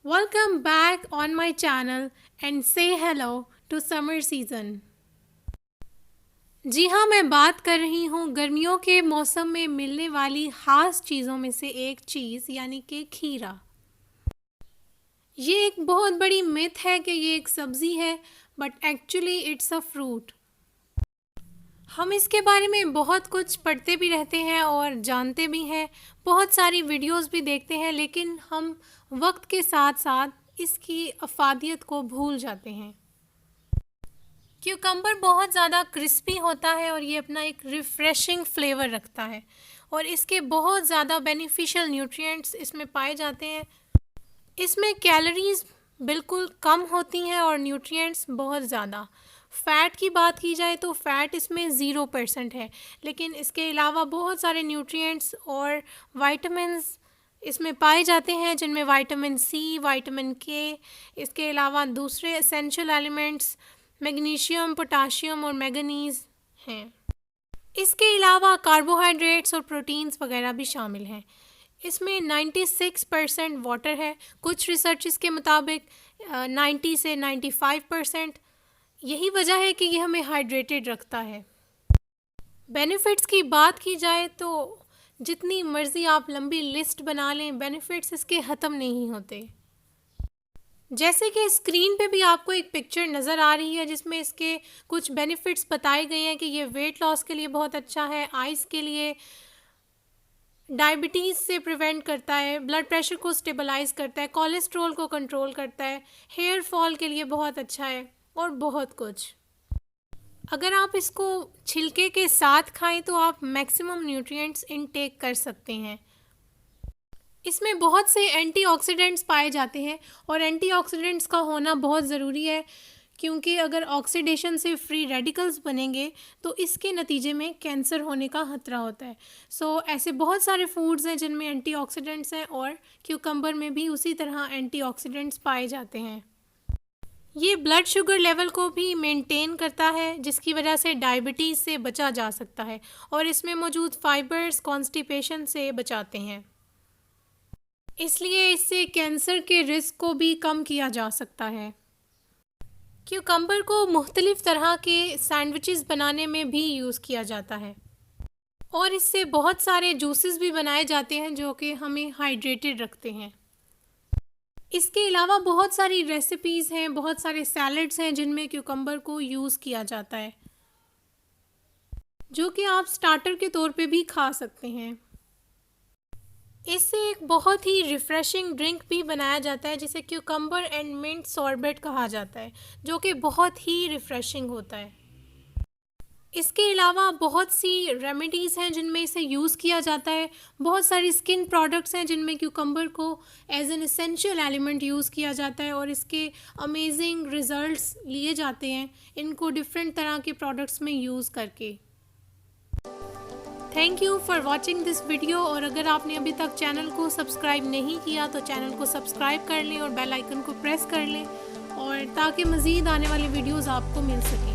Welcome back on my channel and say hello to summer season। जी हाँ, मैं बात कर रही हूँ गर्मियों के मौसम में मिलने वाली ख़ास चीज़ों में से एक चीज़ यानी कि खीरा। ये एक बहुत बड़ी मिथ है कि ये एक सब्ज़ी है, but actually it's a fruit. हम इसके बारे में बहुत कुछ पढ़ते भी रहते हैं और जानते भी हैं, बहुत सारी वीडियोस भी देखते हैं, लेकिन हम वक्त के साथ साथ इसकी अफादियत को भूल जाते हैं। क्यूकम्बर बहुत ज़्यादा क्रिस्पी होता है और ये अपना एक रिफ़्रेशिंग फ्लेवर रखता है और इसके बहुत ज़्यादा बेनिफिशियल न्यूट्रिएंट्स इसमें पाए जाते हैं। इसमें कैलोरीज़ बिल्कुल कम होती हैं और न्यूट्रिएंट्स बहुत ज़्यादा। फ़ैट की बात की जाए तो फ़ैट इसमें 0% है, लेकिन इसके अलावा बहुत सारे न्यूट्रिएंट्स और वाइटामिन्स इसमें पाए जाते हैं, जिनमें विटामिन सी, विटामिन के, इसके अलावा दूसरे एसेंशियल एलिमेंट्स मैग्नीशियम, पोटाशियम और मैंगनीज़ हैं। इसके अलावा कार्बोहाइड्रेट्स और प्रोटीन्स वगैरह भी शामिल हैं। इसमें 96% वाटर है, कुछ रिसर्चेस के मुताबिक 90 से 95%। यही वजह है कि ये हमें हाइड्रेटेड रखता है। बेनिफिट्स की बात की जाए तो जितनी मर्ज़ी आप लंबी लिस्ट बना लें, बेनिफिट्स इसके ख़त्म नहीं होते। जैसे कि स्क्रीन पे भी आपको एक पिक्चर नज़र आ रही है जिसमें इसके कुछ बेनिफिट्स बताए गए हैं कि ये वेट लॉस के लिए बहुत अच्छा है, आइज़ के लिए, डायबिटीज़ से प्रिवेंट करता है, ब्लड प्रेशर को स्टेबलाइज़ करता है, कोलेस्ट्रॉल को कंट्रोल करता है, हेयर फॉल के लिए बहुत अच्छा है और बहुत कुछ। अगर आप इसको छिलके के साथ खाएं तो आप मैक्सिमम न्यूट्रिएंट्स इनटेक कर सकते हैं। इसमें बहुत से एंटीऑक्सीडेंट्स पाए जाते हैं और एंटीऑक्सीडेंट्स का होना बहुत ज़रूरी है, क्योंकि अगर ऑक्सीडेशन से फ्री रेडिकल्स बनेंगे तो इसके नतीजे में कैंसर होने का खतरा होता है। ऐसे बहुत सारे फूड्स हैं जिनमें एंटीऑक्सीडेंट्स हैं और क्यूकम्बर में भी उसी तरह एंटीऑक्सीडेंट्स पाए जाते हैं। ये ब्लड शुगर लेवल को भी मेंटेन करता है, जिसकी वजह से डायबिटीज़ से बचा जा सकता है और इसमें मौजूद फाइबर्स कॉन्स्टिपेशन से बचाते हैं, इसलिए इससे कैंसर के रिस्क को भी कम किया जा सकता है। क्यूकम्बर को मुख्तलिफ़ तरह के सैंडविचेस बनाने में भी यूज़ किया जाता है और इससे बहुत सारे जूसेस भी बनाए जाते हैं जो कि हमें हाइड्रेटेड रखते हैं। इसके अलावा बहुत सारी रेसिपीज़ हैं, बहुत सारे सैलड्स हैं जिनमें क्यूकम्बर को यूज़ किया जाता है, जो कि आप स्टार्टर के तौर पे भी खा सकते हैं। इससे एक बहुत ही रिफ़्रेशिंग ड्रिंक भी बनाया जाता है जिसे क्यूकम्बर एंड मिंट सॉर्बेट कहा जाता है, जो कि बहुत ही रिफ़्रेशिंग होता है। इसके अलावा बहुत सी रेमेडीज़ हैं जिनमें इसे यूज़ किया जाता है। बहुत सारी स्किन प्रोडक्ट्स हैं जिनमें क्यूकम्बर को as an essential element use किया जाता है और इसके अमेजिंग रिज़ल्ट्स लिए जाते हैं इनको डिफरेंट तरह के प्रोडक्ट्स में यूज़ करके। Thank you for watching this video, और अगर आपने अभी तक चैनल को सब्सक्राइब नहीं किया तो चैनल को सब्सक्राइब कर लें और बेल आइकन को प्रेस कर लें, और ताकि मज़ीद आने वाली वीडियोज़ आपको मिल सकें।